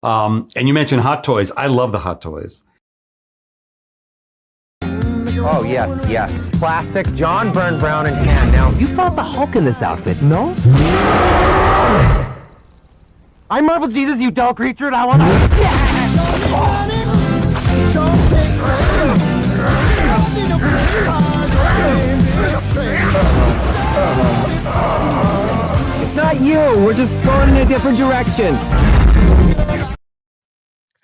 And you mentioned Hot Toys. I love the Hot Toys. Oh, yes, yes. Classic John Byrne Brown and tan. Now, you fought the Hulk in this outfit, no? I'm Marvel Jesus, you dull creature, and I want It's not you. We're just going in a different direction.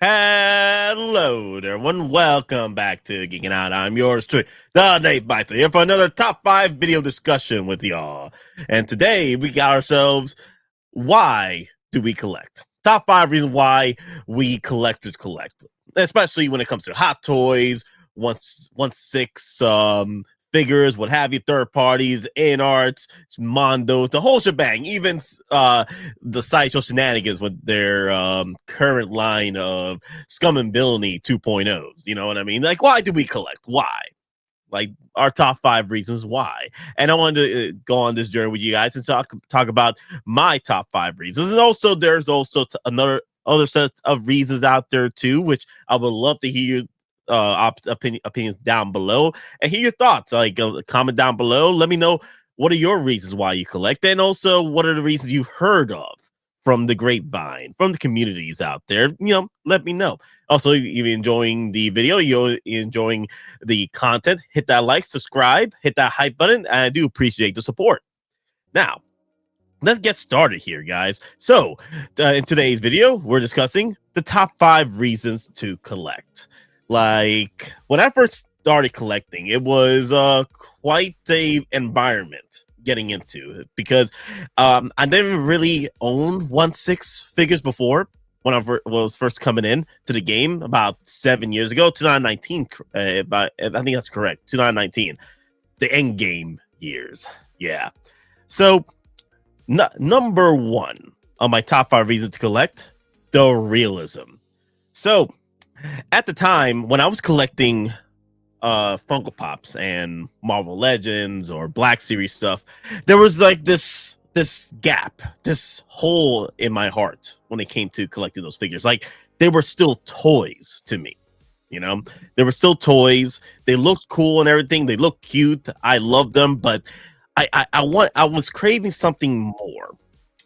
Hello there, everyone. Welcome back to Geekin Out. I'm yours truly, the Nate Bites, here for another top 5 video discussion with y'all. And today we got ourselves, why do we collect? Top 5 reasons why we collectors collect, especially when it comes to Hot Toys, 1/6 figures, what have you, third parties, INARTs, Mondos, the whole shebang, even the Sideshow shenanigans with their current line of Scum and Villainy 2.0s. You know what I mean? Like, why do we collect? Why? Like, our top 5 reasons why. And I wanted to go on this journey with you guys and talk about my top 5 reasons. And also, there's also other sets of reasons out there too, which I would love to hear opinions down below and hear your thoughts. Like, comment down below. Let me know what are your reasons why you collect, and also what are the reasons you've heard of from the grapevine, from the communities out there. Let me know. Also, if you're enjoying the video, you're enjoying the content, hit that like, subscribe, hit that hype button, and I do appreciate the support. Now, let's get started here, guys. So in today's video, we're discussing the top 5 reasons to collect. Like, when I first started collecting, it was quite a environment getting into it, because I didn't really own 1/6 figures before when I was first coming in to the game about 7 years ago, 2019. I think that's correct, 2019, the end game years. Yeah. So number 1 on my top 5 reasons to collect, the realism. So at the time when I was collecting Funko Pops and Marvel Legends or Black Series stuff, there was like this gap, this hole in my heart when it came to collecting those figures. Like, they were still toys to me. They were still toys. They looked cool and everything. They looked cute. I loved them, but I was craving something more,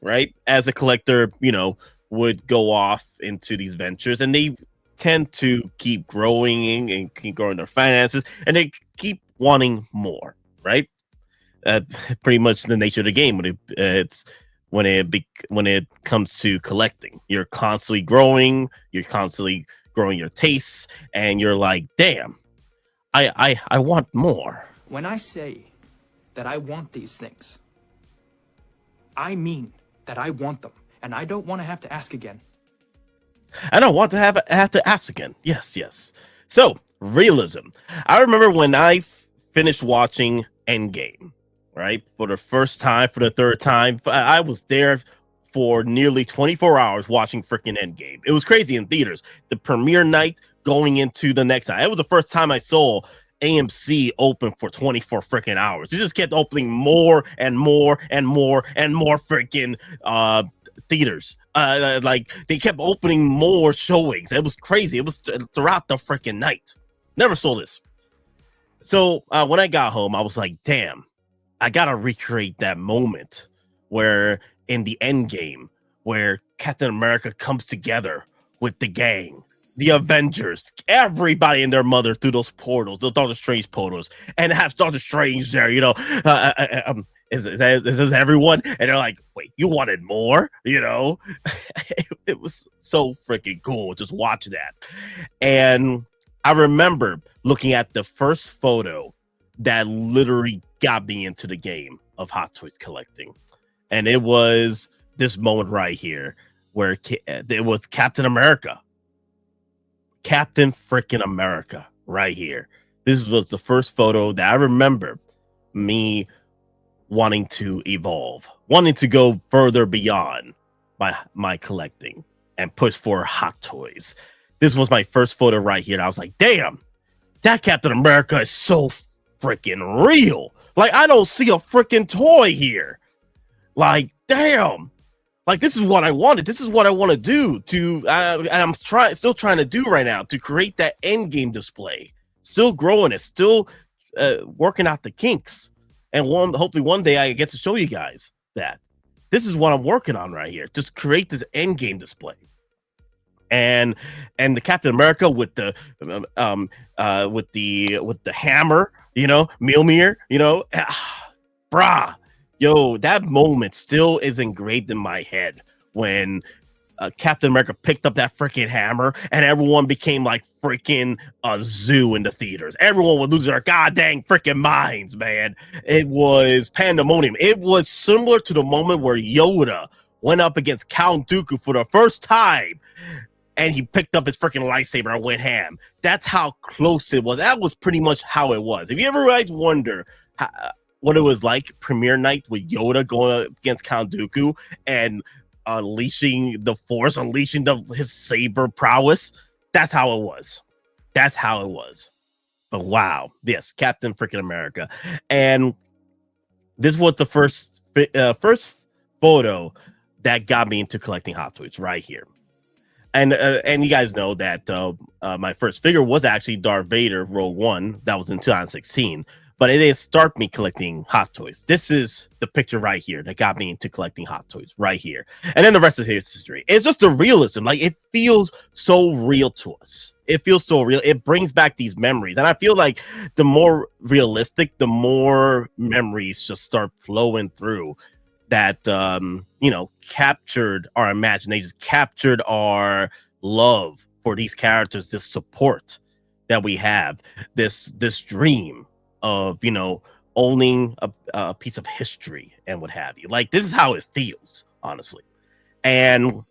right? As a collector, would go off into these ventures, and they tend to keep growing and keep growing their finances, and they keep wanting more, right? Pretty much the nature of the game when it comes to collecting. You're constantly growing your tastes, and you're like, damn, I want more. When I say that I want these things, I mean that I want them, and I don't want to have to ask again. I don't want to have to ask again. Yes. So, realism. I remember when I finished watching Endgame, right? For the first time, for the third time. I was there for nearly 24 hours watching freaking Endgame. It was crazy in theaters. The premiere night going into the next night. It was the first time I saw AMC open for 24 freaking hours. It just kept opening more and more and more and more freaking theaters. Like, they kept opening more showings. It was crazy. It was throughout the freaking night. Never saw this. So when I got home, I was like, damn, I gotta recreate that moment where in the end game, where Captain America comes together with the gang, the Avengers, everybody and their mother through those portals, those Doctor Strange portals, and have Doctor Strange there, is this everyone? And they're like, wait, you wanted more? It was so freaking cool just watching that. And I remember looking at the first photo that literally got me into the game of Hot Toys collecting. And it was this moment right here where it was Captain America. Captain freaking America right here. This was the first photo that I remember me wanting to evolve, wanting to go further beyond my collecting and push for Hot Toys. This was my first photo right here. And I was like, damn, that Captain America is so freaking real. Like, I don't see a freaking toy here. Like, damn, Like, this is what I wanted. This is what I want to do. And I'm still trying to do right now to create that end game display. Still growing it. Still working out the kinks. And hopefully one day I get to show you guys that this is what I'm working on right here. Just create this end game display. And the Captain America with the hammer, you know, Mjolnir, you know, brah. Yo, that moment still is engraved in my head when Captain America picked up that freaking hammer and everyone became like freaking a zoo in the theaters. Everyone would lose their goddamn freaking minds, man. It was pandemonium. It was similar to the moment where Yoda went up against Count Dooku for the first time and he picked up his freaking lightsaber and went ham. That's how close it was. That was pretty much how it was. If you ever wonder what it was like premiere night with Yoda going against Count Dooku and unleashing the Force, unleashing his saber prowess. That's how it was. That's how it was. But wow, yes, Captain freaking America. And this was the first photo that got me into collecting Hot Toys right here. And you guys know that my first figure was actually Darth Vader Rogue One. That was in 2016. But it didn't start me collecting Hot Toys. This is the picture right here that got me into collecting Hot Toys right here. And then the rest of his history. It's just the realism. Like, it feels so real to us. It feels so real. It brings back these memories. And I feel like the more realistic, the more memories just start flowing through that, you know, captured our imagination, captured our love for these characters, this support that we have, this dream of, you know, owning a piece of history and what have you. Like, this is how it feels, honestly. And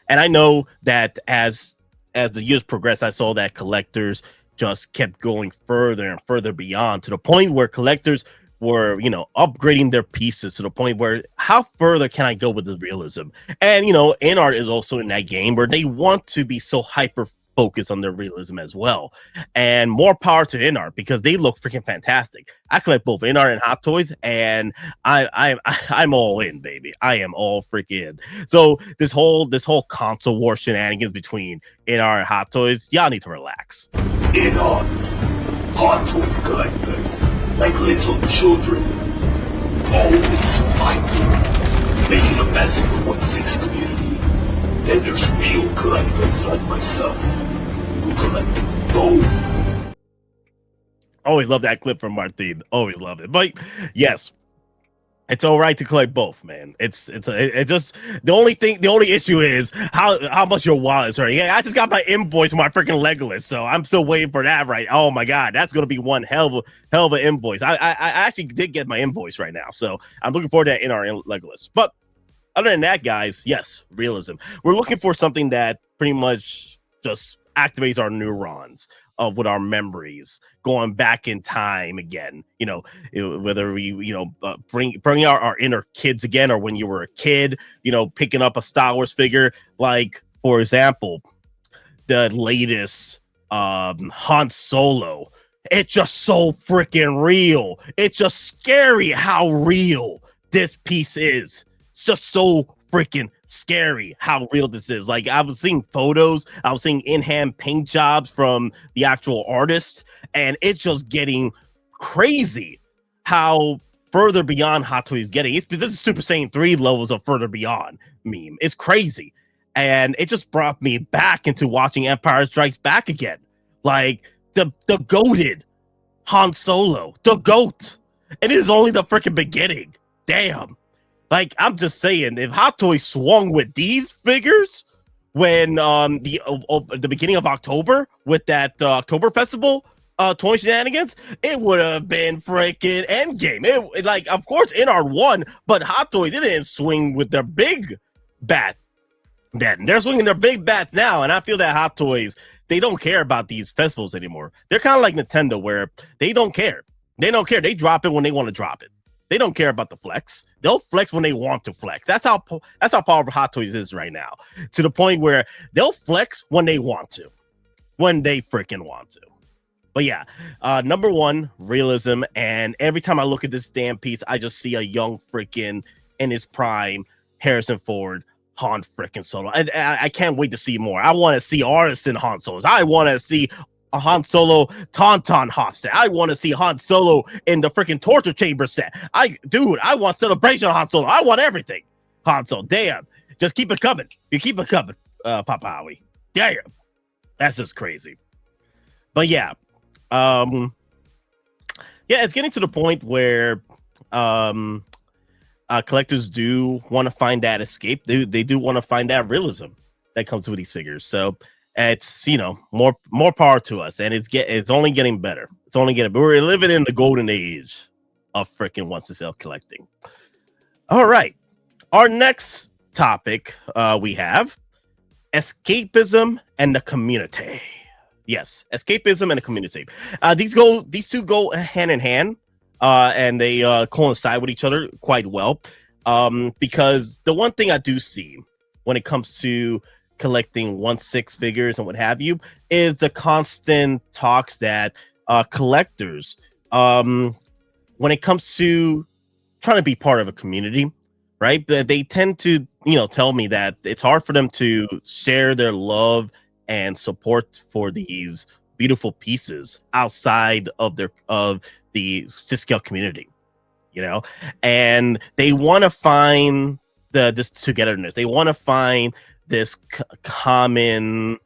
I know that as the years progressed, I saw that collectors just kept going further and further beyond, to the point where collectors were, you know, upgrading their pieces to the point where, how further can I go with the realism? And, you know, INART is also in that game where they want to be so hyper focus on their realism as well. And more power to INART, because they look freaking fantastic. I collect both INART and Hot Toys, and I'm all in, baby. I am all freaking in. So this whole console war shenanigans between INART and Hot Toys, y'all need to relax. INART, Hot Toys collectors, like little children, always fighting, making a mess of the 1/6 community. Then there's real collectors like myself, who collect both. Always love that clip from Martin. Always love it. But yes, it's all right to collect both, man. It's just the only issue is how much your wallet's hurting. Yeah, I just got my invoice for my freaking Legolas, so I'm still waiting for that. Right? Oh my god, that's gonna be one hell of an invoice. I actually did get my invoice right now, so I'm looking forward to that in our Legolas. But other than that, guys, yes, realism. We're looking for something that pretty much just activates our neurons with our memories, going back in time again. You know, whether we, you know, bring out our inner kids again, or when you were a kid, you know, picking up a Star Wars figure, like, for example, the latest Han Solo. It's just so freaking real. It's just scary how real this piece is. It's just so freaking scary how real this is. Like, I was seeing photos, I was seeing in-hand paint jobs from the actual artists, and it's just getting crazy how further beyond Hot Toys is getting. This is Super Saiyan 3 levels of further beyond meme. It's crazy. And it just brought me back into watching Empire Strikes Back again. Like, the goated Han Solo, the GOAT. And it is only the freaking beginning. Damn. Like, I'm just saying, if Hot Toys swung with these figures when the beginning of October with that October Festival toy shenanigans, it would have been freaking endgame. It, like, of course, INART won, but Hot Toys didn't swing with their big bat then. They're swinging their big bats now, and I feel that Hot Toys, they don't care about these festivals anymore. They're kind of like Nintendo, where they don't care. They don't care. They drop it when they want to drop it. They don't care about the flex. They'll flex when they want to flex. That's how powerful Hot Toys is right now, to the point where they'll flex when they want to, when they freaking want to. But yeah, number one, realism. And every time I look at this damn piece, I just see a young freaking, in his prime, Harrison Ford Han freaking Solo. I can't wait to see more. I want to see artisan Han Solos. I want to see a Han Solo Tauntaun Han set. I want to see Han Solo in the freaking torture chamber set. I want celebration of Han Solo. I want everything. Han Solo, damn. Just keep it coming. You keep it coming, Papa Howie. Damn. That's just crazy. But yeah. Yeah, it's getting to the point where collectors do want to find that escape. They do want to find that realism that comes with these figures. So it's, you know, more power to us, and it's only getting better. It's only getting. But we're living in the golden age of freaking wants to sell collecting. All right, our next topic we have escapism and the community. Yes, escapism and the community. These two go hand in hand. And they coincide with each other quite well, because the one thing I do see when it comes to collecting 1/6 figures and what have you is the constant talks that collectors, when it comes to trying to be part of a community, right? They tend to, you know, tell me that it's hard for them to share their love and support for these beautiful pieces outside of the scale community, you know, and they want to find this togetherness. They want to find this common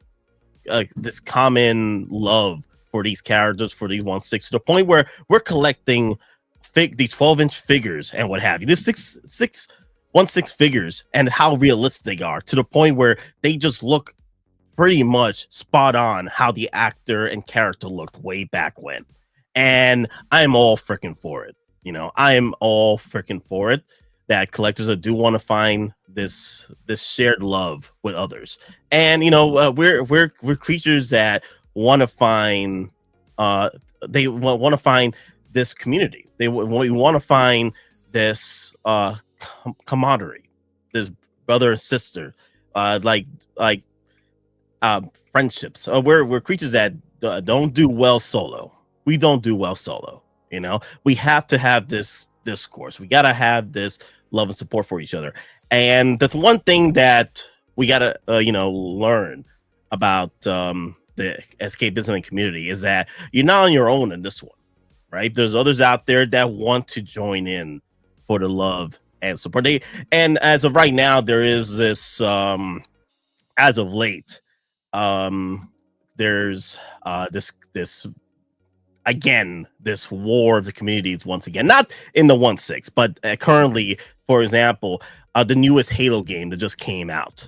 love for these characters, for these 1/6, to the point where we're collecting these 12-inch figures and what have you. This 1/6 figures and how realistic they are, to the point where they just look pretty much spot on how the actor and character looked way back when. And I'm all freaking for it. You know, I am all freaking for it, that collectors do want to find this shared love with others. And, you know, we're creatures that want to find, they want to find this community. We want to find this camaraderie, this brother and sister, friendships. We're creatures that don't do well solo. We don't do well solo. You know, we have to have this discourse. We gotta have this love and support for each other. And that's one thing that we gotta learn about the escapism and community, is that you're not on your own in this one, right? There's others out there that want to join in for the love and support. And as of right now, there is this as of late, there's this again, this war of the communities once again, not in the 1/6, but currently, for example, the newest Halo game that just came out,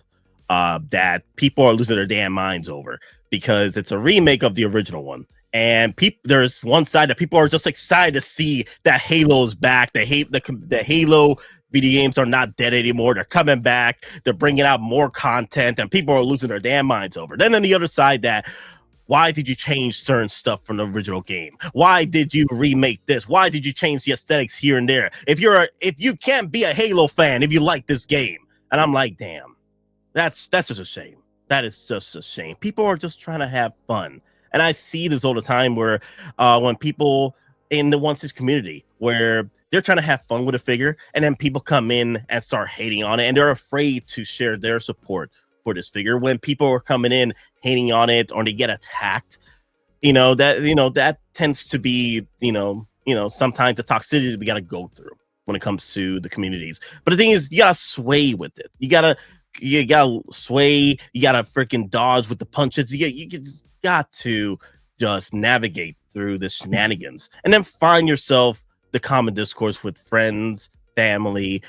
that people are losing their damn minds over, because it's a remake of the original one. And there's one side that people are just excited to see that Halo's back. The Halo video games are not dead anymore. They're coming back. They're bringing out more content, and people are losing their damn minds over. Then on the other side, why did you change certain stuff from the original game? Why did you remake this? Why did you change the aesthetics here and there? If you can't be a Halo fan if you like this game. And I'm like, damn, that's just a shame. That is just a shame. People are just trying to have fun. And I see this all the time, where when people in the 1/6 community, where they're trying to have fun with a figure, and then people come in and start hating on it, and they're afraid to share their support for this figure. When people are coming in hating on it, or they get attacked, that tends to be sometimes the toxicity we got to go through when it comes to the communities. But the thing is, you gotta sway with it. You gotta sway. You gotta freaking dodge with the punches. You just got to just navigate through the shenanigans, and then find yourself the common discourse with friends, family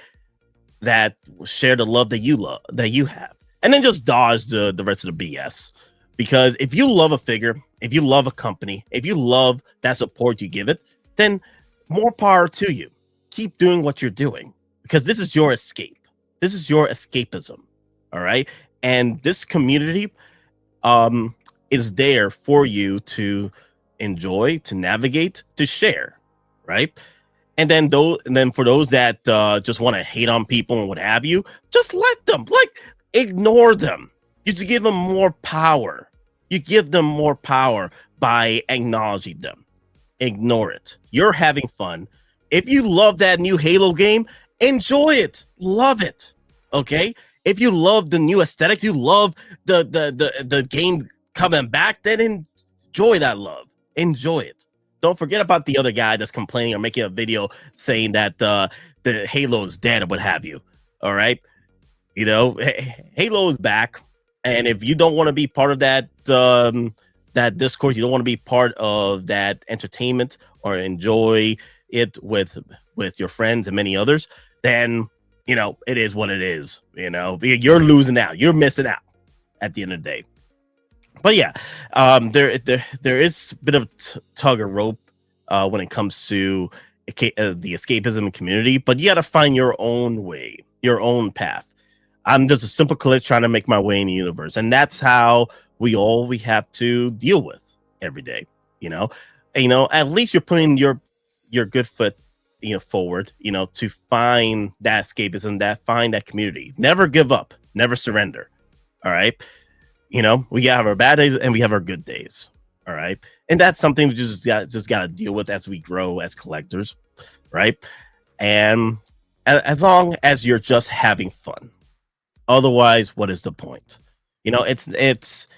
that share the love that you have. And then just dodge the rest of the BS. Because if you love a figure, if you love a company, if you love that support you give it, then more power to you. Keep doing what you're doing, because this is your escape. This is your escapism. All right. And this community is there for you to enjoy, to navigate, to share. Right. And then for those that just want to hate on people and what have you, just let them, ignore them. You give them more power. You give them more power by acknowledging them. Ignore it. You're having fun. If you love that new Halo game, enjoy it. Love it. Okay? If you love the new aesthetics, you love the game coming back, then enjoy that love. Enjoy it. Don't forget about the other guy that's complaining or making a video saying that the Halo is dead or what have you. All right. You know, Halo is back. And if you don't want to be part of that that discourse, you don't want to be part of that entertainment or enjoy it with your friends and many others, then, you know, it is what it is. You know, you're losing out. You're missing out at the end of the day. But yeah, there is a bit of tug of rope when it comes to the escapism community, but you got to find your own way, your own path. I'm just a simple collector trying to make my way in the universe, and that's how we have to deal with every day. You know, at least you're putting your good foot, you know, forward, you know, to find that escapism, find that community. Never give up, never surrender. All right. You know, we have our bad days and we have our good days. All right. And that's something we just got to deal with as we grow as collectors. Right. And as long as you're just having fun. Otherwise, what is the point? You know, it sucks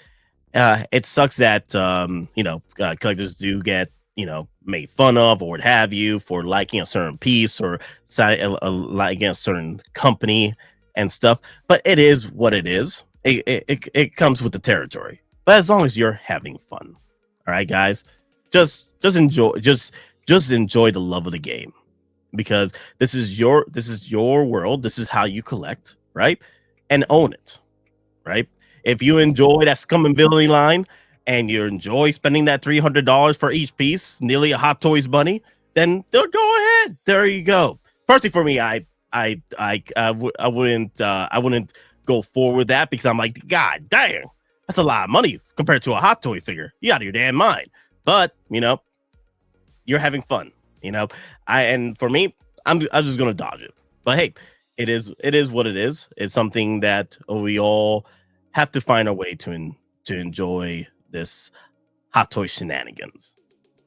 that, you know, collectors do get, you know, made fun of or what have you for liking a certain piece or liking a certain company and stuff. But it is what it is. It comes with the territory. But as long as you're having fun, all right, guys, just enjoy enjoy the love of the game, because this is your world. This is how you collect, right? And own it, right? If you enjoy that Scum and Villainy line and you enjoy spending that $300 for each piece, nearly a Hot Toys bunny, then go ahead. There you go. Personally, for me, I wouldn't go forward with that, because I'm like, God damn, that's a lot of money compared to a Hot Toy figure. You out of your damn mind. But you know, you're having fun. You know, and for me, I'm just gonna dodge it. But hey, it is what it is. It's something that we all have to find a way to enjoy this Hot Toy shenanigans.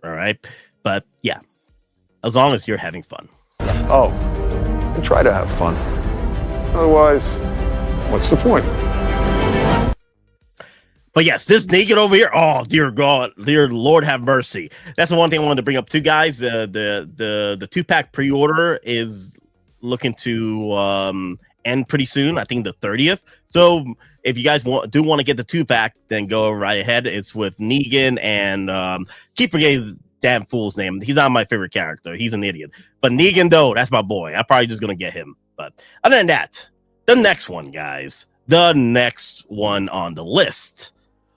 All right, but yeah, as long as you're having fun. Oh, and try to have fun. Otherwise, what's the point? But yes, this naked over here. Oh, dear God, dear Lord, have mercy. That's the one thing I wanted to bring up too, guys. The 2-pack pre-order is looking to end pretty soon. I think the 30th. So if you guys want to get the 2-pack, then go right ahead. It's with Negan and keep forgetting his damn fool's name. He's not my favorite character. He's an idiot. But Negan, though, that's my boy. I'm probably just gonna get him. But other than that, the next one, guys. The next one on the list.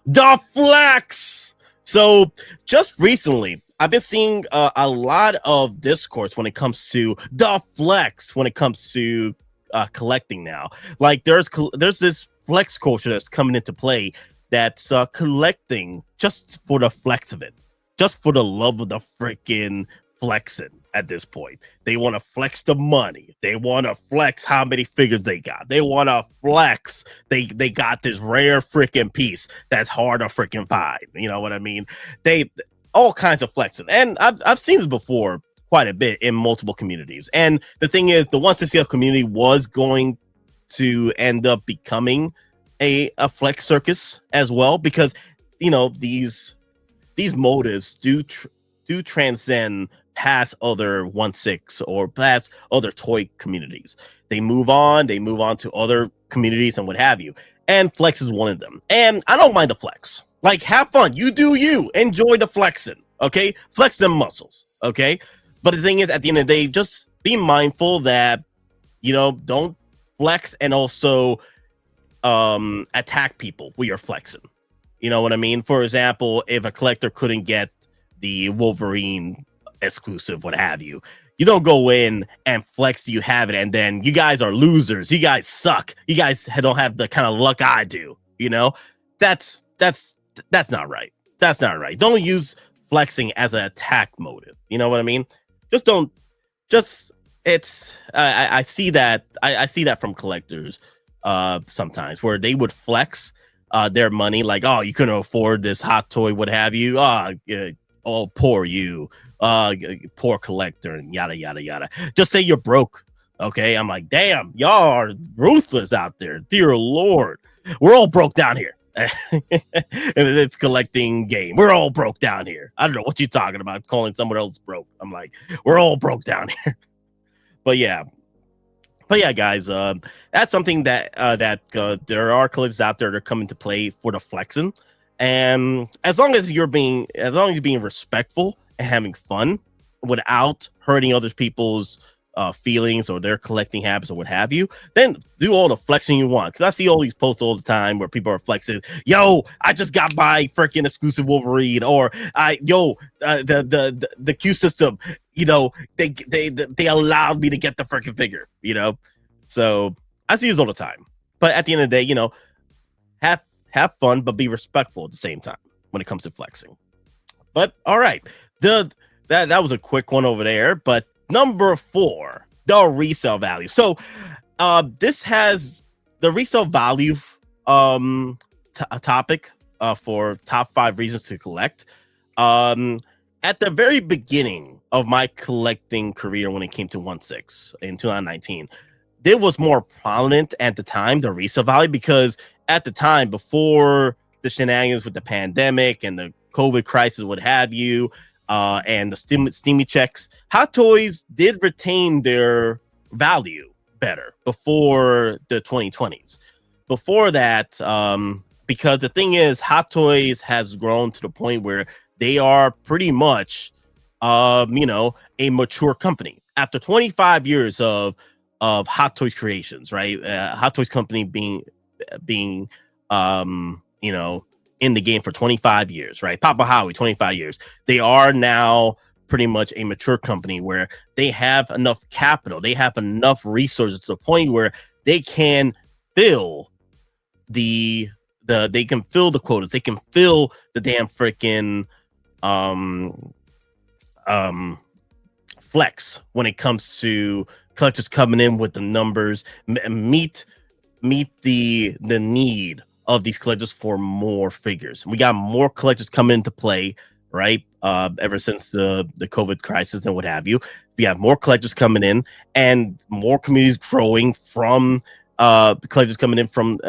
The Flex. So just recently, I've been seeing a lot of discourse when it comes to the Flex, when it comes to collecting now. Like there's this flex culture that's coming into play that's collecting just for the flex of it, just for the love of the freaking flexing. At this point, they want to flex the money. They want to flex how many figures they got. They want to flex they got this rare freaking piece that's hard to freaking find. You know what I mean? They all kinds of flexing, and I've seen this before quite a bit in multiple communities. And the thing is, the 160F community was going to end up becoming a flex circus as well, because you know these motives do transcend past other 1/6 or past other toy communities. They move on to other communities and what have you. And flex is one of them. And I don't mind the flex. Like, have fun. You do you. Enjoy the flexing. Okay? Flex them muscles. Okay? But the thing is, at the end of the day, just be mindful that, you know, don't flex and also attack people when you're flexing. You know what I mean? For example, if a collector couldn't get the Wolverine exclusive, what have you, you don't go in and flex you have it, and then you guys are losers, you guys suck, you guys don't have the kind of luck I do. You know, that's not right. That's not right. Don't use flexing as an attack motive. You know what I mean? I see that from collectors sometimes, where they would flex their money, like, oh, you couldn't afford this hot toy, what have you. Oh, poor you, poor collector, and yada yada yada. Just say you're broke. Okay, I'm like, damn, y'all are ruthless out there. Dear Lord, we're all broke down here. It's collecting game. We're all broke down here. I don't know what you're talking about, calling someone else broke. I'm like, we're all broke down here. But yeah, guys, that's something that there are collectors out there that are coming to play for the flexing, and as long as you're being respectful and having fun without hurting other people's feelings or their collecting habits or what have you, then do all the flexing you want. Because I see all these posts all the time where people are flexing. Yo, I just got my freaking exclusive Wolverine, or the Q system. You know, they allowed me to get the freaking figure. You know, so I see this all the time. But at the end of the day, you know, have fun, but be respectful at the same time when it comes to flexing. But all right, that was a quick one over there. But number 4, the resale value. So this has the resale value a topic for top 5 reasons to collect. At the very beginning of my collecting career, when it came to 1/6 in 2019, there was more prominent at the time, the resale value, because at the time, before the shenanigans with the pandemic and the COVID crisis, what have you, and the steamy checks, Hot Toys did retain their value better before the 2020s. Before that, because the thing is, Hot Toys has grown to the point where they are pretty much, you know, a mature company. After 25 years of Hot Toys creations, right? Hot Toys company being you know, in the game for 25 years, right? Papa Howie, 25 years. They are now pretty much a mature company where they have enough capital, they have enough resources to the point where they can fill they can fill the quotas, they can fill the damn freaking flex when it comes to collectors coming in with the numbers, meet the need of these collectors for more figures. We got more collectors coming into play, right? Ever since the COVID crisis and what have you, we have more collectors coming in and more communities growing from the collectors coming in from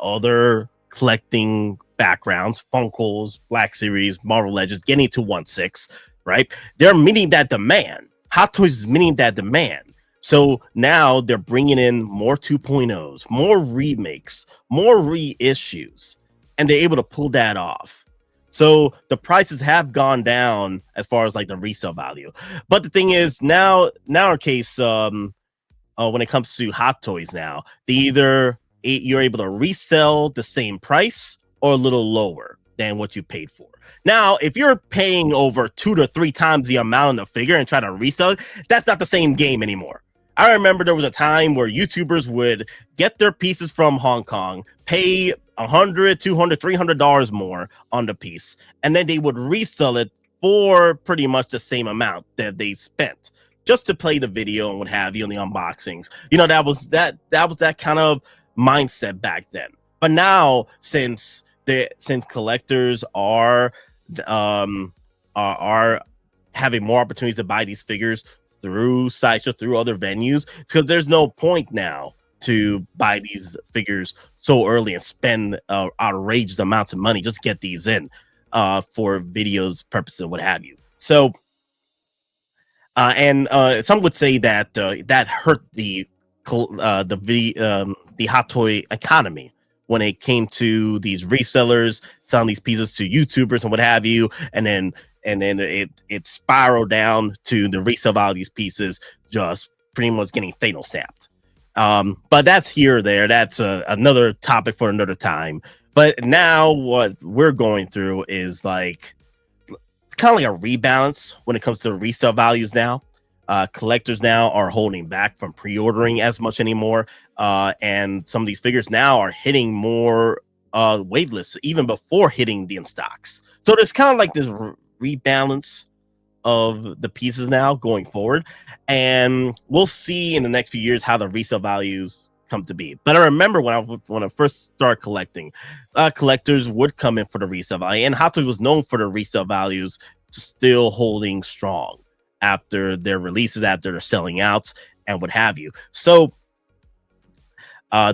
other collecting backgrounds, Funkles, Black Series, Marvel Legends, getting to 1/6, right? They're meeting that demand. Hot Toys is meeting that demand. So now they're bringing in more 2.0s, more remakes, more reissues, and they're able to pull that off. So the prices have gone down as far as like the resale value. But the thing is, now in case when it comes to Hot Toys now, you're able to resell the same price or a little lower than what you paid for. Now, if you're paying over 2 to 3 times the amount of the figure and try to resell it, that's not the same game anymore. I remember there was a time where YouTubers would get their pieces from Hong Kong, pay $100, $200, $300 more on the piece, and then they would resell it for pretty much the same amount that they spent just to play the video and what have you on the unboxings. You know, that was that kind of mindset back then. But now, since collectors are having more opportunities to buy these figures through Sideshow, through other venues, because there's no point now to buy these figures so early and spend outrageous amounts of money just to get these in for videos purposes, what have you. So, and some would say that that hurt the Hot Toy economy when it came to these resellers selling these pieces to YouTubers and what have you, and then it spiraled down to the resale value of these pieces just pretty much getting fatal snapped. But that's here or there. That's another topic for another time. But now what we're going through is like kind of like a rebalance when it comes to resale values now. Collectors now are holding back from pre-ordering as much anymore. And some of these figures now are hitting more wait lists even before hitting the in stocks. So there's kind of like this rebalance of the pieces now going forward, and we'll see in the next few years how the resale values come to be. But I remember when I first started collecting, collectors would come in for the resale value, and Hot Toys was known for the resale values still holding strong after their releases, after their selling outs, and what have you. So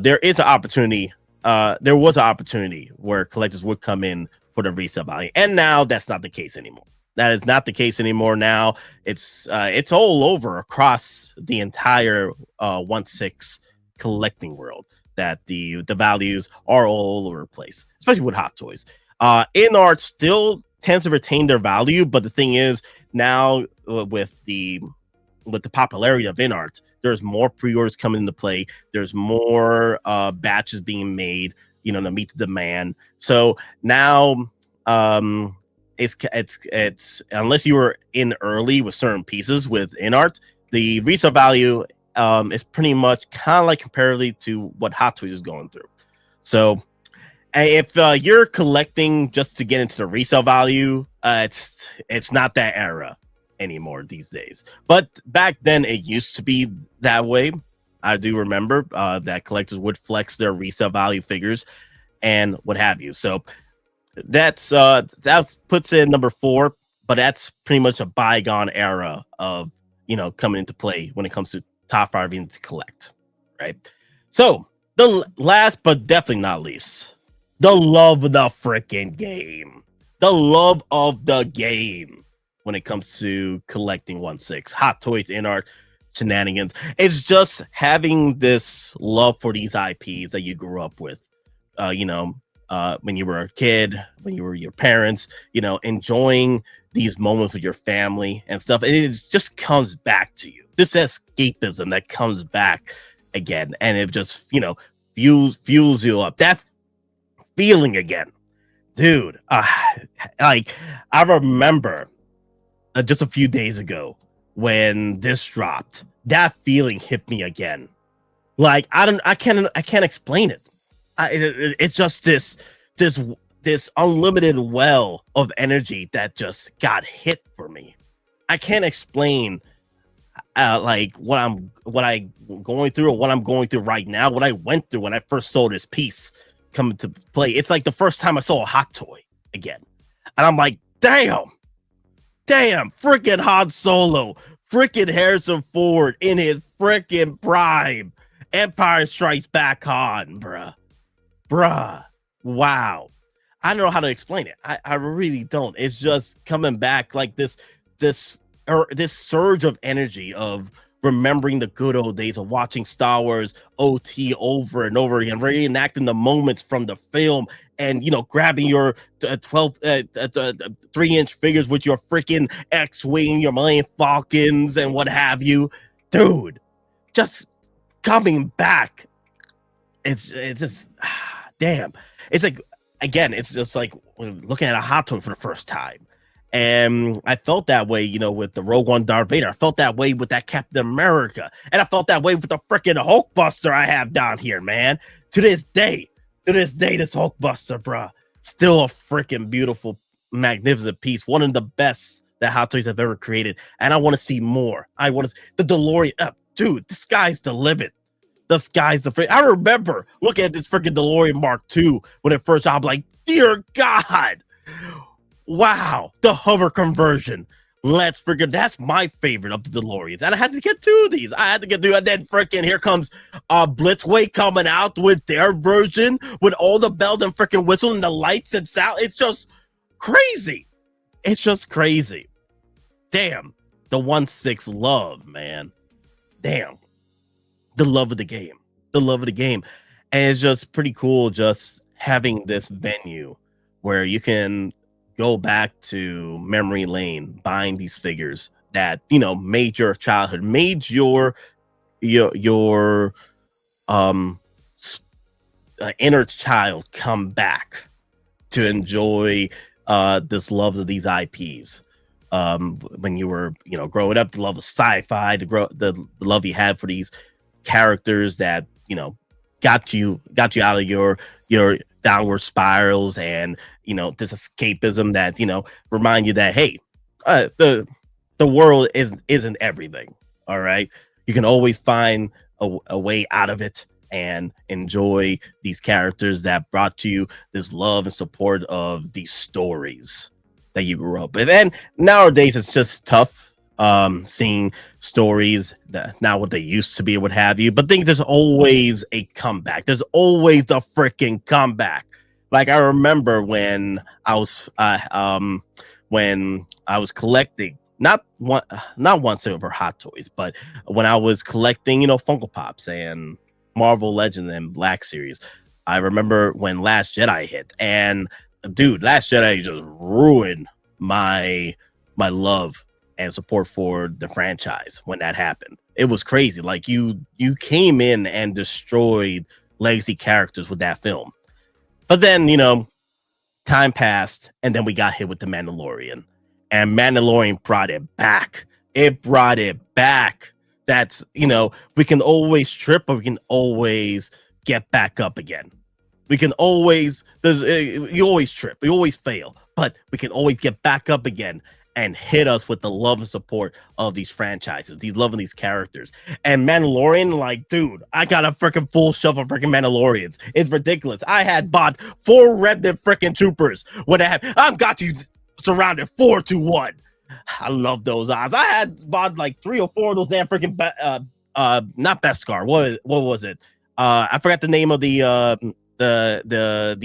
there is an opportunity. There was an opportunity where collectors would come in for the resale value, and now that's not the case anymore. That is not the case anymore. Now it's all over across the entire 1/6 collecting world that the values are all over the place, especially with Hot Toys. INART still tends to retain their value, but the thing is now with the popularity of INART, there's more pre-orders coming into play. There's more batches being made, to meet the demand. So now it's unless you were in early with certain pieces with INART, the resale value is pretty much kind of like comparatively to what Hot Toys is going through. So if you're collecting just to get into the resale value, it's not that era anymore these days. But back then it used to be that way. I do remember that collectors would flex their resale value figures and what have you. So that puts in number 4, but that's pretty much a bygone era of coming into play when it comes to top 5 being to collect, right? So the last but definitely not least, the love of the freaking game, the love of the game when it comes to collecting 1/6 Hot Toys, INART, shenanigans. It's just having this love for these IPs that you grew up with, when you were a kid, when you were your parents, enjoying these moments with your family and stuff. And it just comes back to you. This escapism that comes back again, and it just, fuels you up. That feeling again, dude. Like I remember just a few days ago when this dropped, that feeling hit me again. Like I can't explain it. It's just this unlimited well of energy that just got hit for me. I can't explain like what I'm going through or what I'm going through right now, what I went through when I first saw this piece come to play. It's like the first time I saw a Hot Toy again, and I'm like, damn, freaking Han Solo, freaking Harrison Ford in his freaking prime, Empire Strikes Back Han, bruh, wow. I don't know how to explain it. I really don't. It's just coming back like this surge of energy of remembering the good old days of watching Star Wars OT over and over again, reenacting the moments from the film, and grabbing your 3-inch figures with your freaking X-Wing, your Millennium Falcons, and what have you, dude. Just coming back. It's just damn. It's like, again, it's just like looking at a Hot Toy for the first time. And I felt that way, with the Rogue One Darth Vader. I felt that way with that Captain America. And I felt that way with the freaking Hulkbuster I have down here, man. To this day, this Hulkbuster, bruh, still a freaking beautiful, magnificent piece. One of the best that Hot Toys have ever created. And I want to see more. I want to see the DeLorean. Dude, the sky's the limit. The sky's the freaking. I remember looking at this freaking DeLorean Mark II when it first, I'm like, dear God. Wow, the hover conversion. Let's freaking, that's my favorite of the DeLoreans. And I had to get 2 of these. And then freaking here comes Blitzway coming out with their version with all the bells and freaking whistles and the lights and sound. It's just crazy. It's just crazy. Damn, the 1/6 love, man. Damn, the love of the game. The love of the game. And it's just pretty cool just having this venue where you can go back to memory lane, buying these figures that made your childhood, made your inner child come back to enjoy this love of these IPs. When you were growing up, the love of sci-fi, the love you had for these characters that got you out of your downward spirals, and this escapism that remind you that, hey, the world isn't everything. All right, you can always find a way out of it and enjoy these characters that brought you this love and support of these stories that you grew up with. And nowadays it's just tough seeing stories that not what they used to be, what have you. But I think there's always a comeback. There's always the freaking comeback. Like I remember when I was collecting not one silver Hot Toys, but when I was collecting, Funko Pops and Marvel Legends and Black Series. I remember when Last Jedi hit, and dude, Last Jedi just ruined my love and support for the franchise when that happened. It was crazy. Like you came in and destroyed legacy characters with that film. But then, time passed, and then we got hit with The Mandalorian. And Mandalorian brought it back. It brought it back. That's, we can always trip, but we can always get back up again. We can always, you always trip, we always fail, but we can always get back up again and hit us with the love and support of these franchises, these love of these characters. And Mandalorian, like, dude, I got a freaking full shelf of freaking Mandalorians. It's ridiculous. I had bought 4 Remnant freaking troopers when I've got you surrounded 4-1. I love those odds. I had bought like 3 or 4 of those damn freaking not Beskar. What was it? I forgot the name of the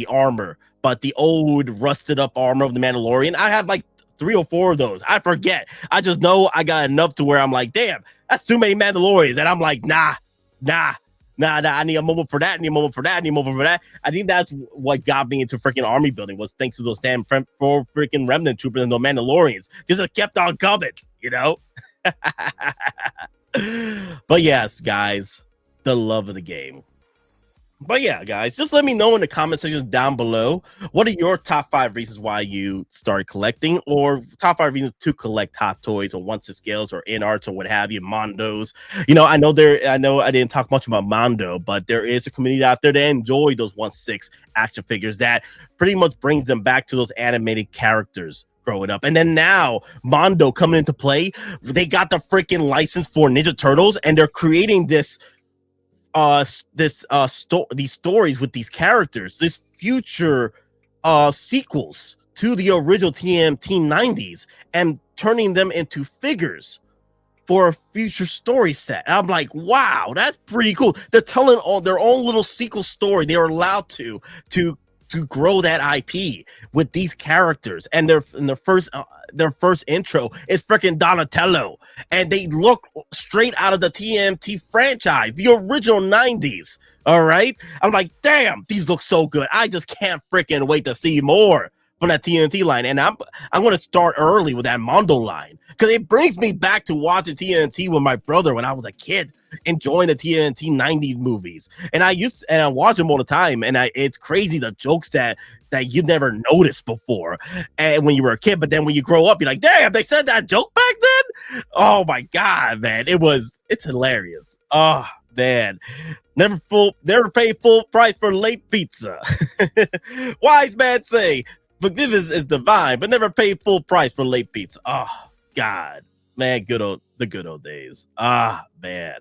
armor, but the old rusted up armor of the Mandalorian. I had like 3 or 4 of those. I forget. I just know I got enough to where I'm like, damn, that's too many Mandalorians. And I'm like, nah. I need a moment for that. I need a moment for that. I need a moment for that. I think that's what got me into freaking army building, was thanks to those damn 4 freaking Remnant troopers and those Mandalorians. Just kept on coming, But yes, guys, the love of the game. But yeah, guys, just let me know in the comment section down below. What are your top 5 reasons why you started collecting, or top 5 reasons to collect Hot Toys or 1/6 scales or INARTs or what have you, Mondos? I know I didn't talk much about Mondo, but there is a community out there that enjoy those 1/6 action figures that pretty much brings them back to those animated characters growing up. And then now Mondo coming into play, they got the freaking license for Ninja Turtles, and they're creating these stories with these characters, this future sequels to the original TMT 90s, and turning them into figures for a future story set. And I'm like, wow, that's pretty cool. They're telling their own little sequel story. They were allowed to grow that IP with these characters, and their first intro is freaking Donatello, and they look straight out of the TMT franchise, the original 90s. All right, I'm like, damn, these look so good. I just can't freaking wait to see more from that TNT line, and I'm going to start early with that Mondo line, because it brings me back to watching TNT with my brother when I was a kid, enjoying the TNT 90s movies. And I watch them all the time, and it's crazy the jokes that you never noticed before and when you were a kid, but then when you grow up, you're like, damn, they said that joke back then. Oh my god, man, it's hilarious. Oh man, never pay full price for late pizza. Wise man say forgiveness is divine, but never pay full price for late pizza. Oh god, man, the good old days. Man.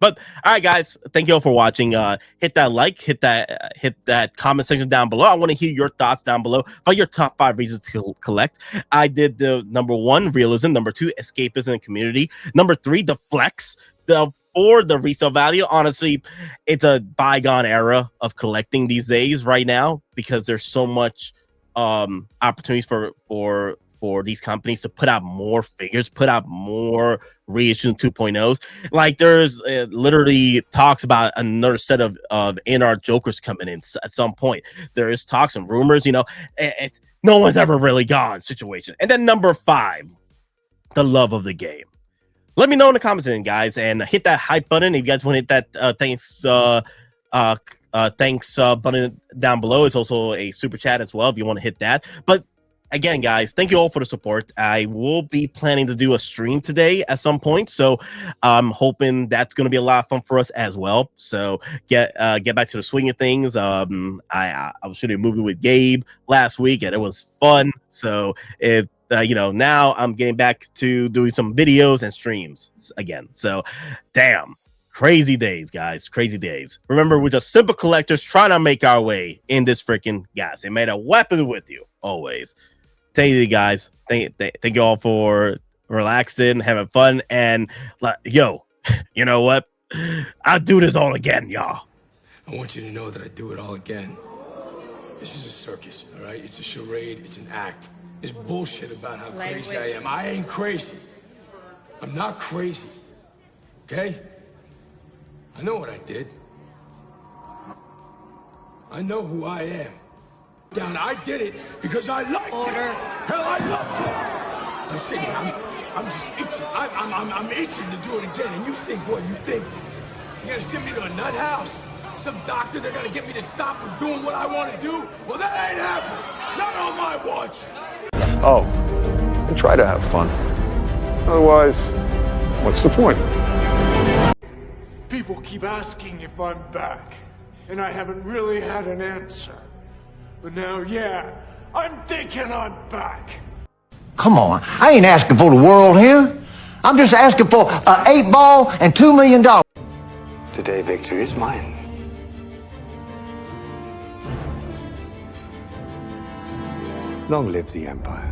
But all right, guys, thank you all for watching. Hit that like, hit that comment section down below. I want to hear your thoughts down below about your top 5 reasons to collect. I did the number 1, realism. Number 2, escapism and community. Number 3, the flex. The 4, the resale value. Honestly, it's a bygone era of collecting these days right now, because there's so much opportunities for these companies to put out more figures, put out more reissues 2.0s. Like there's literally talks about another set of INART Jokers coming in at some point. There is talks and rumors, no one's ever really gone situation. And then number 5, the love of the game. Let me know in the comments, guys, and hit that hype button if you guys want to hit that thanks button down below. It's also a super chat as well if you want to hit that. But again, guys, thank you all for the support. I will be planning to do a stream today at some point, so I'm hoping that's going to be a lot of fun for us as well. So get back to the swing of things. I was shooting a movie with Gabe last week, and it was fun. So if now I'm getting back to doing some videos and streams again. So damn. Crazy days, guys. Crazy days. Remember, we're just simple collectors trying to make our way in this freaking gas. It made a weapon with you always. Thank you, guys. Thank you all for relaxing, having fun, and like, yo, you know what? I'll do this all again, y'all. I want you to know that I do it all again. This is a circus, all right? It's a charade. It's an act. There's bullshit about how crazy I am. I ain't crazy. I'm not crazy. Okay? I know what I did. I know who I am. Down, I did it because I liked it. Hell, I loved it. I'm thinking, I'm just itching. I'm itching to do it again. And you think what? You think you're gonna send me to a nut house? Some doctor, they're gonna get me to stop from doing what I want to do? Well, that ain't happening. Not on my watch. Oh, and try to have fun. Otherwise, what's the point? People keep asking if I'm back, and I haven't really had an answer. But now, yeah, I'm thinking I'm back. Come on, I ain't asking for the world here. I'm just asking for an 8-ball and $2 million. Today, victory is mine. Long live the Empire.